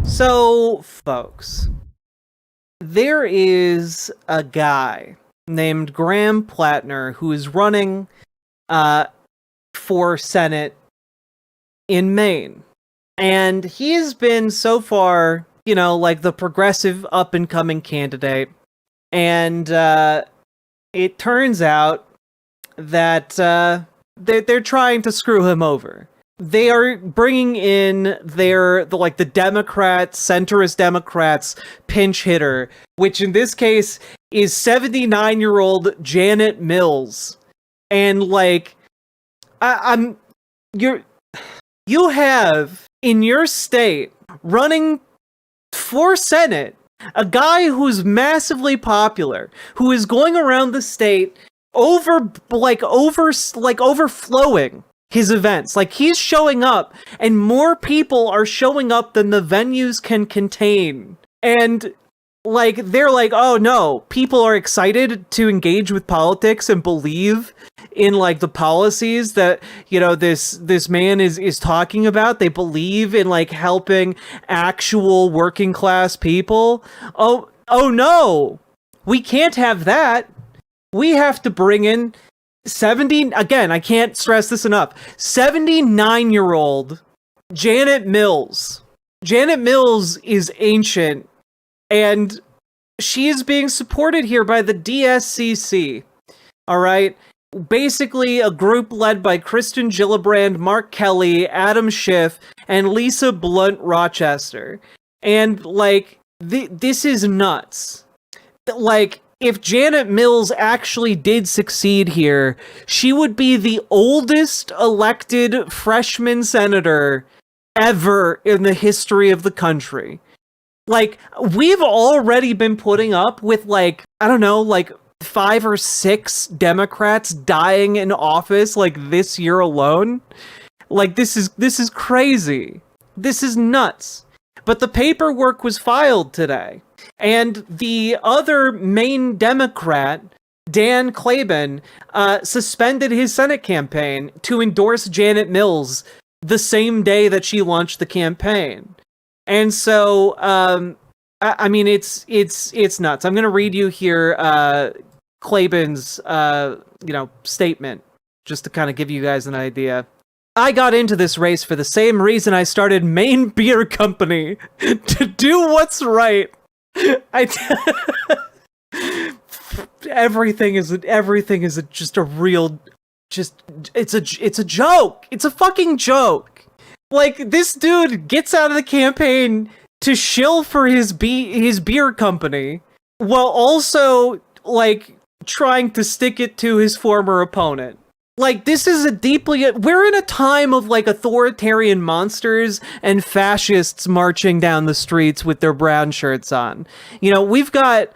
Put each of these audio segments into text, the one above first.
So, folks, there is a guy named Graham Platner who is running for Senate in Maine. And he has been so far, like the progressive up-and-coming candidate. And it turns out that they're trying to screw him over. They are bringing in the Democrats, centrist Democrats pinch hitter, which in this case is 79-year-old Janet Mills. And you have in your state running for Senate a guy who's massively popular, who is going around the state overflowing his events. Like, he's showing up, and more people are showing up than the venues can contain. And they're like, oh no, people are excited to engage with politics and believe in the policies that this man is talking about. They believe in helping actual working class people. Oh no, we can't have that. We have to bring in 70, again, I can't stress this enough, 79-year-old Janet Mills. Janet Mills is ancient, and she is being supported here by the DSCC. All right? Basically, a group led by Kristen Gillibrand, Mark Kelly, Adam Schiff, and Lisa Blunt Rochester. And, this is nuts. If Janet Mills actually did succeed here, she would be the oldest elected freshman senator ever in the history of the country. We've already been putting up with, 5 or 6 Democrats dying in office, this year alone. This is crazy. This is nuts. But the paperwork was filed today. And the other Maine Democrat, Dan Clayben, suspended his Senate campaign to endorse Janet Mills the same day that she launched the campaign. And so, it's nuts. I'm going to read you here Clayben's, statement, just to kind of give you guys an idea. I got into this race for the same reason I started Maine Beer Company, to do what's right. Everything is just a real, it's a joke. It's a fucking joke. This dude gets out of the campaign to shill for his beer company, while also trying to stick it to his former opponent. This is we're in a time of authoritarian monsters and fascists marching down the streets with their brown shirts on. We've got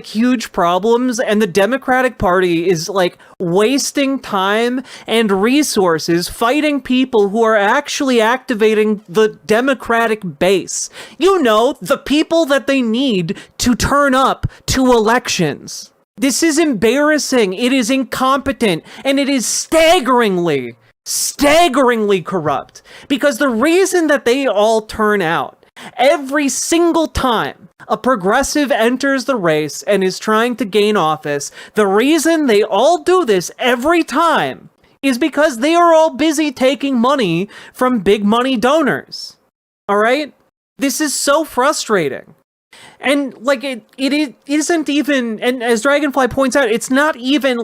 huge problems, and the Democratic Party is wasting time and resources fighting people who are actually activating the Democratic base. The people that they need to turn up to elections. This is embarrassing, it is incompetent, and it is staggeringly corrupt. Because the reason that they all turn out every single time a progressive enters the race and is trying to gain office, the reason they all do this every time is because they are all busy taking money from big money donors. All right? This is so frustrating. And it isn't even, and as Dragonfly points out, it's not even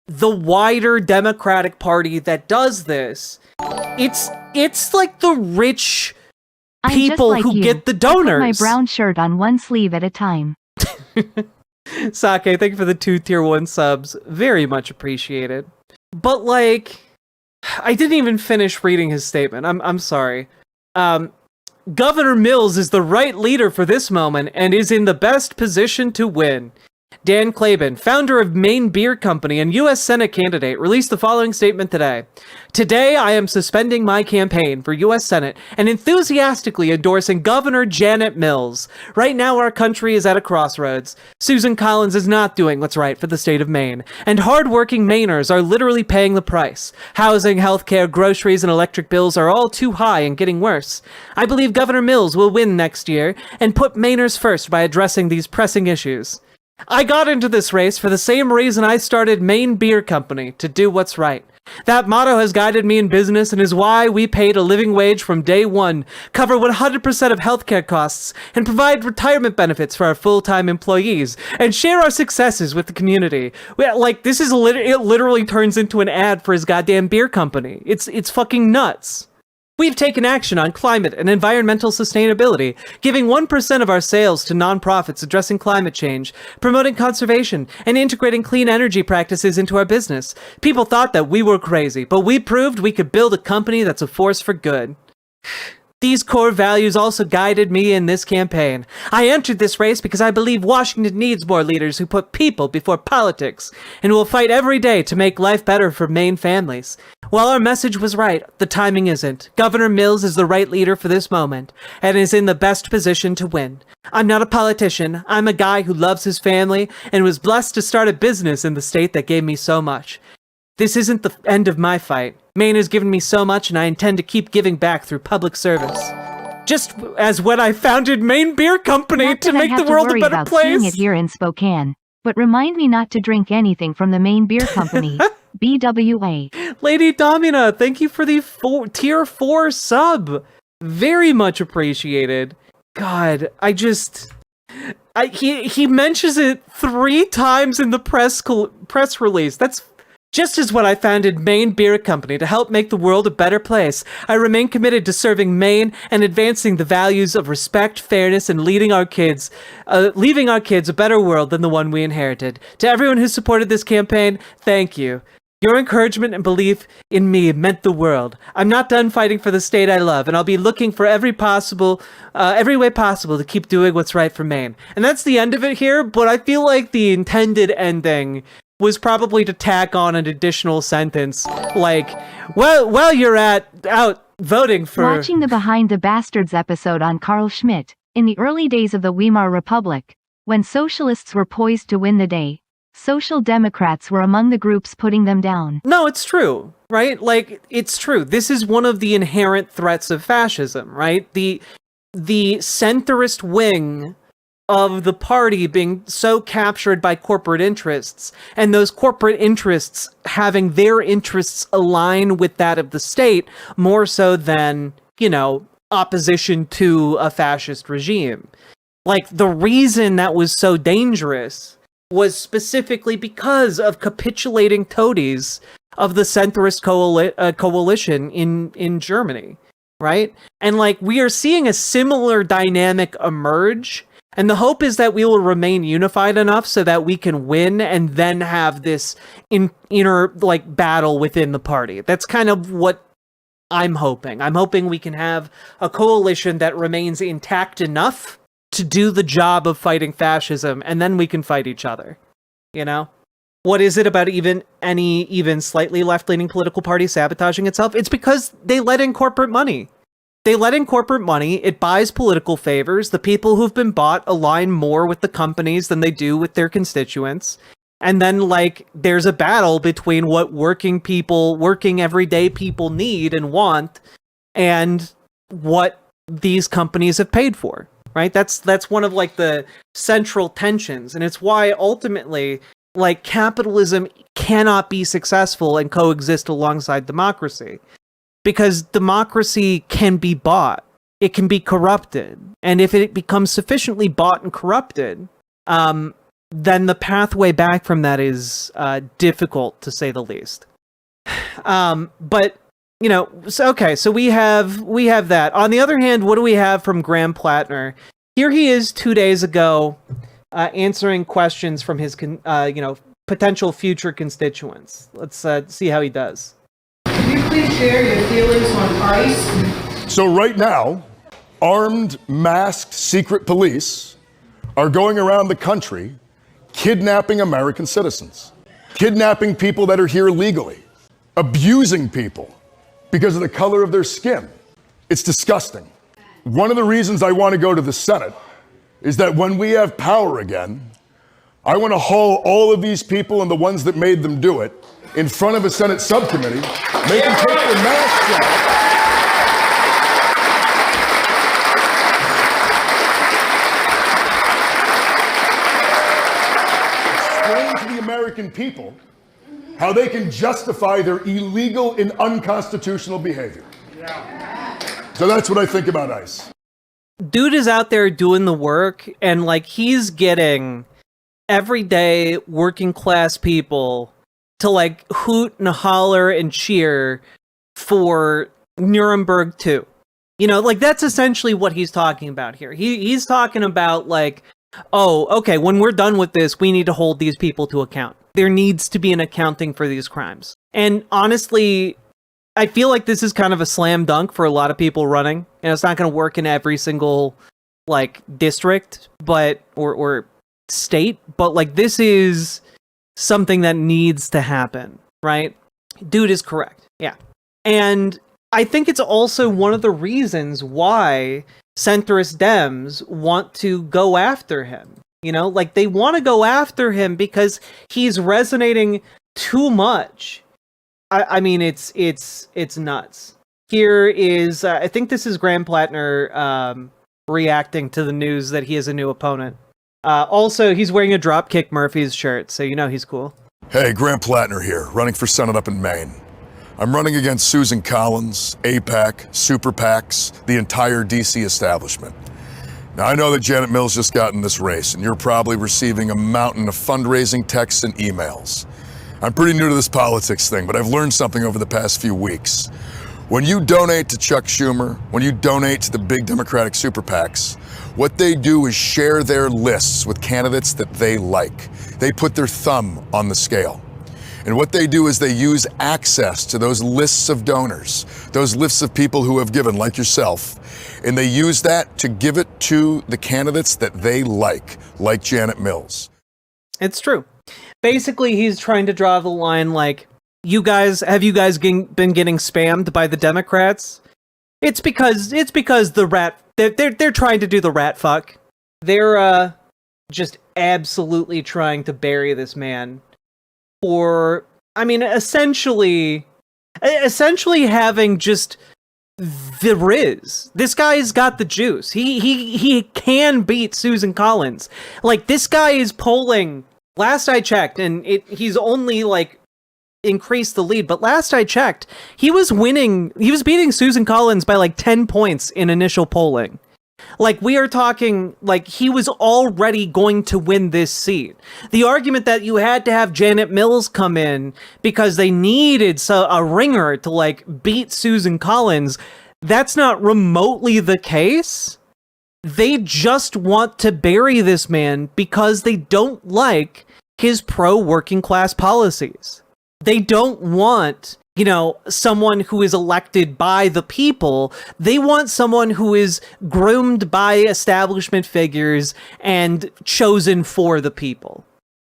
the wider Democratic Party that does this. It's the rich people who get the donors. I put my brown shirt on one sleeve at a time. Sake, thank you for the 2 tier 1 subs. Very much appreciated. But I didn't even finish reading his statement. I'm sorry. Governor Mills is the right leader for this moment and is in the best position to win. Dan Clayben, founder of Maine Beer Company and U.S. Senate candidate, released the following statement today. Today, I am suspending my campaign for U.S. Senate and enthusiastically endorsing Governor Janet Mills. Right now, our country is at a crossroads. Susan Collins is not doing what's right for the state of Maine, and hardworking Mainers are literally paying the price. Housing, healthcare, groceries, and electric bills are all too high and getting worse. I believe Governor Mills will win next year and put Mainers first by addressing these pressing issues. I got into this race for the same reason I started Maine Beer Company, to do what's right. That motto has guided me in business and is why we paid a living wage from day one, cover 100% of healthcare costs, and provide retirement benefits for our full-time employees, and share our successes with the community. This is it literally turns into an ad for his goddamn beer company. It's fucking nuts. We've taken action on climate and environmental sustainability, giving 1% of our sales to nonprofits addressing climate change, promoting conservation, and integrating clean energy practices into our business. People thought that we were crazy, but we proved we could build a company that's a force for good. These core values also guided me in this campaign. I entered this race because I believe Washington needs more leaders who put people before politics and will fight every day to make life better for Maine families. While our message was right, the timing isn't. Governor Mills is the right leader for this moment and is in the best position to win. I'm not a politician. I'm a guy who loves his family and was blessed to start a business in the state that gave me so much. This isn't the end of my fight. Maine has given me so much, and I intend to keep giving back through public service. Just as when I founded Maine Beer Company to make the world a better place. Seeing it here in Spokane, but remind me not to drink anything from the Maine Beer Company. BWA. Lady Domina, thank you for the tier 4 sub. Very much appreciated. God, he mentions it 3 times in the press release. That's just as when I founded Maine Beer Company to help make the world a better place. I remain committed to serving Maine and advancing the values of respect, fairness, and leaving our kids a better world than the one we inherited. To everyone who supported this campaign, thank you. Your encouragement and belief in me meant the world. I'm not done fighting for the state I love, and I'll be looking for every way possible to keep doing what's right for Maine. And that's the end of it here, but I feel like the intended ending was probably to tack on an additional sentence, like, well, you're out voting for... Watching the Behind the Bastards episode on Carl Schmitt, in the early days of the Weimar Republic, when socialists were poised to win the day, Social Democrats were among the groups putting them down. No, it's true, right? Like, it's true. This is one of the inherent threats of fascism, right? The centrist wing of the party being so captured by corporate interests, and those corporate interests having their interests align with that of the state more so than, opposition to a fascist regime. Like, the reason that was so dangerous was specifically because of capitulating toadies of the centrist coalition in Germany, right? And we are seeing a similar dynamic emerge. And the hope is that we will remain unified enough so that we can win and then have this inner battle within the party. That's kind of what I'm hoping. I'm hoping we can have a coalition that remains intact enough to do the job of fighting fascism, and then we can fight each other. What is it about even slightly left-leaning political party sabotaging itself? It's because they let in corporate money. It buys political favors. The people who've been bought align more with the companies than they do with their constituents. And then, there's a battle between what working everyday people need and want, and what these companies have paid for, right? That's one of, the central tensions. And it's why, ultimately, capitalism cannot be successful and coexist alongside democracy. Because democracy can be bought. It can be corrupted. And if it becomes sufficiently bought and corrupted, then the pathway back from that is difficult, to say the least. But, so we have that. On the other hand, what do we have from Graham Platner? Here he is 2 days ago answering questions from his, potential future constituents. Let's see how he does. Can you please share your feelings on ICE? So right now, armed, masked, secret police are going around the country kidnapping American citizens, kidnapping people that are here legally, abusing people because of the color of their skin. It's disgusting. One of the reasons I want to go to the Senate is that when we have power again, I want to haul all of these people and the ones that made them do it in front of a Senate subcommittee, make them take their masks off. Explain to the American people how they can justify their illegal and unconstitutional behavior. So that's what I think about ICE. Dude is out there doing the work, and like he's getting everyday working class people to like hoot and holler and cheer for Nuremberg 2. You know, like that's essentially what he's talking about here. He's talking about like, oh, okay, when we're done with this, we need to hold these people to account. There needs to be an accounting for these crimes. And honestly, I feel like this is kind of a slam dunk for a lot of people running. And it's not going to work in every single like district, but or state, but like this is something that needs to happen, right? Dude is correct. Yeah. And I think it's also one of the reasons why centrist Dems want to go after him. You know, like they want to go after him because he's resonating too much. I mean, it's nuts. Here is, I think this is Graham Platner reacting to the news that he has a new opponent. Also, he's wearing a Dropkick Murphys shirt, so you know he's cool. Hey, Graham Platner here, running for Senate up in Maine. I'm running against Susan Collins, AIPAC, Super PACs, the entire DC establishment. Now, I know that Janet Mills just got in this race, and you're probably receiving a mountain of fundraising texts and emails. I'm pretty new to this politics thing, but I've learned something over the past few weeks. When you donate to Chuck Schumer, when you donate to the big Democratic super PACs, what they do is share their lists with candidates that they like. They put their thumb on the scale. And what they do is they use access to those lists of donors, those lists of people who have given, like yourself, and they use that to give it to the candidates that they like Janet Mills. It's true. Basically, he's trying to draw the line like, have you guys been getting spammed by the Democrats? It's because the rat, they're trying to do the rat fuck. They're just absolutely trying to bury this man for, I mean, essentially having just the riz. This guy's got the juice. He can beat Susan Collins. Like, this guy is polling, last I checked, and he's only like increased the lead, but last I checked, he was beating Susan Collins by like 10 points in initial polling. Like, we are talking, like, he was already going to win this seat. The argument that you had to have Janet Mills come in because they needed a ringer to, like, beat Susan Collins, that's not remotely the case. They just want to bury this man because they don't like his pro-working class policies. They don't want, you know, someone who is elected by the people. They want someone who is groomed by establishment figures and chosen for the people,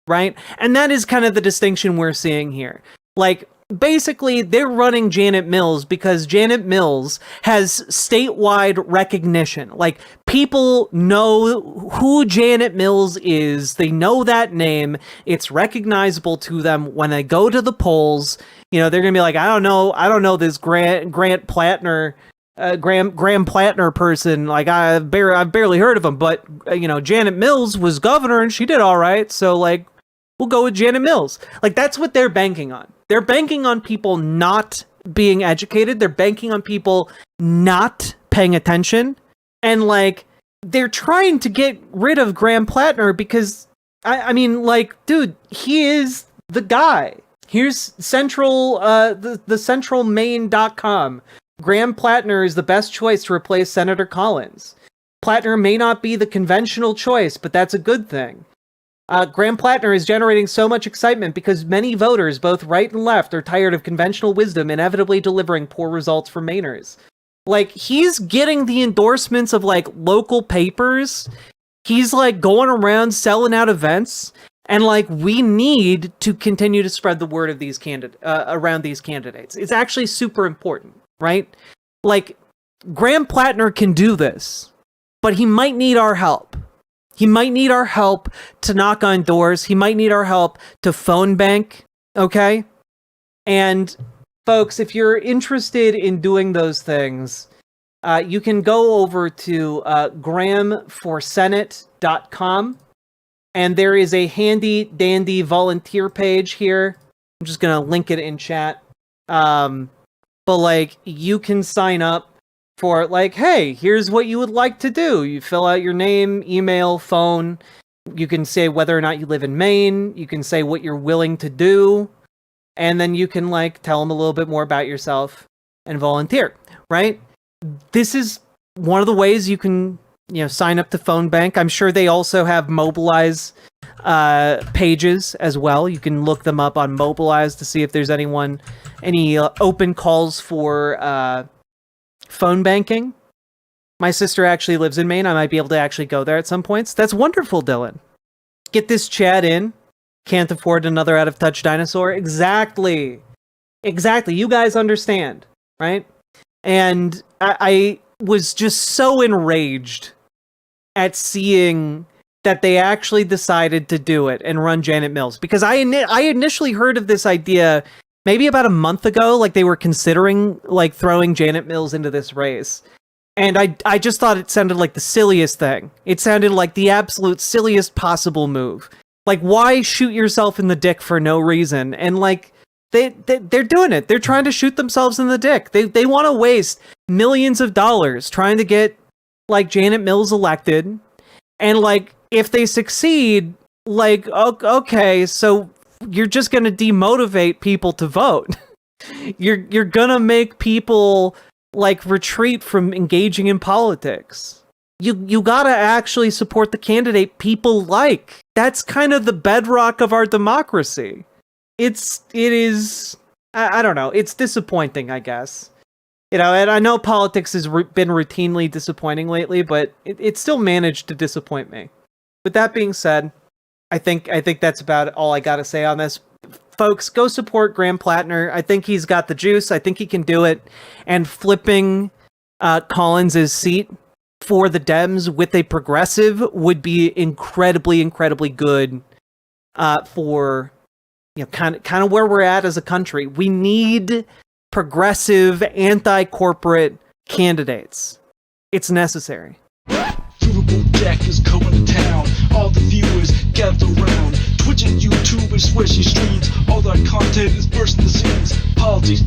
right? And that is kind of the distinction we're seeing here. Like, basically, they're running Janet Mills because Janet Mills has statewide recognition. Like, people know who Janet Mills is. They know that name. It's recognizable to them when they go to the polls. You know, they're gonna be like, I don't know this Graham Platner person. Like, I've barely heard of him, but you know, Janet Mills was governor and she did all right. So like, we'll go with Janet Mills. Like, that's what they're banking on. They're banking on people not being educated. They're banking on people not paying attention. And, like, they're trying to get rid of Graham Platner because, I mean, like, dude, he is the guy. Here's central, the centralmaine.com. Graham Platner is the best choice to replace Senator Collins. Platner may not be the conventional choice, but that's a good thing. Graham Platner is generating so much excitement because many voters, both right and left, are tired of conventional wisdom inevitably delivering poor results for Mainers. Like, he's getting the endorsements of, like, local papers. He's, like, going around selling out events. And like, we need to continue to spread the word of these around these candidates. It's actually super important, right? Like, Graham Platner can do this, but he might need our help. He might need our help to knock on doors. He might need our help to phone bank, okay? And folks, if you're interested in doing those things, you can go over to grahamforsenate.com, and there is a handy dandy volunteer page here. I'm just gonna link it in chat. But like, you can sign up for like, hey, here's what you would like to do. You fill out your name, email, phone. You can say whether or not you live in Maine. You can say what you're willing to do. And then you can like tell them a little bit more about yourself and volunteer, right? This is one of the ways you can, sign up to phone bank. I'm sure they also have Mobilize pages as well. You can look them up on Mobilize to see if there's any open calls for phone banking. My sister actually lives in Maine. I might be able to actually go there at some points. That's wonderful, Dylan. Get this chat in. Can't afford another out-of-touch dinosaur. Exactly. You guys understand, right? And I was just so enraged at seeing that they actually decided to do it and run Janet Mills. Because I initially heard of this idea maybe about a month ago, like they were considering like throwing Janet Mills into this race. And I just thought it sounded like the silliest thing. It sounded like the absolute silliest possible move. Like, why shoot yourself in the dick for no reason? And like, they're doing it. They're trying to shoot themselves in the dick. They want to waste millions of dollars trying to get like Janet Mills elected. And like, if they succeed, like, okay, so you're just going to demotivate people to vote. You're going to make people like retreat from engaging in politics. You got to actually support the candidate people like. That's kind of the bedrock of our democracy. It is I don't know. It's disappointing, I guess. And I know politics has been routinely disappointing lately, but it still managed to disappoint me. With that being said, I think that's about all I got to say on this. Folks, go support Graham Platner. I think he's got the juice. I think he can do it. And flipping Collins' seat for the Dems with a progressive would be incredibly, incredibly good for kind of where we're at as a country. We need progressive, anti-corporate candidates. It's necessary. Riverboat Jack is coming to town. All the viewers gather around. Twitch and YouTube are switching streams. All that content is bursting the scenes. Politics,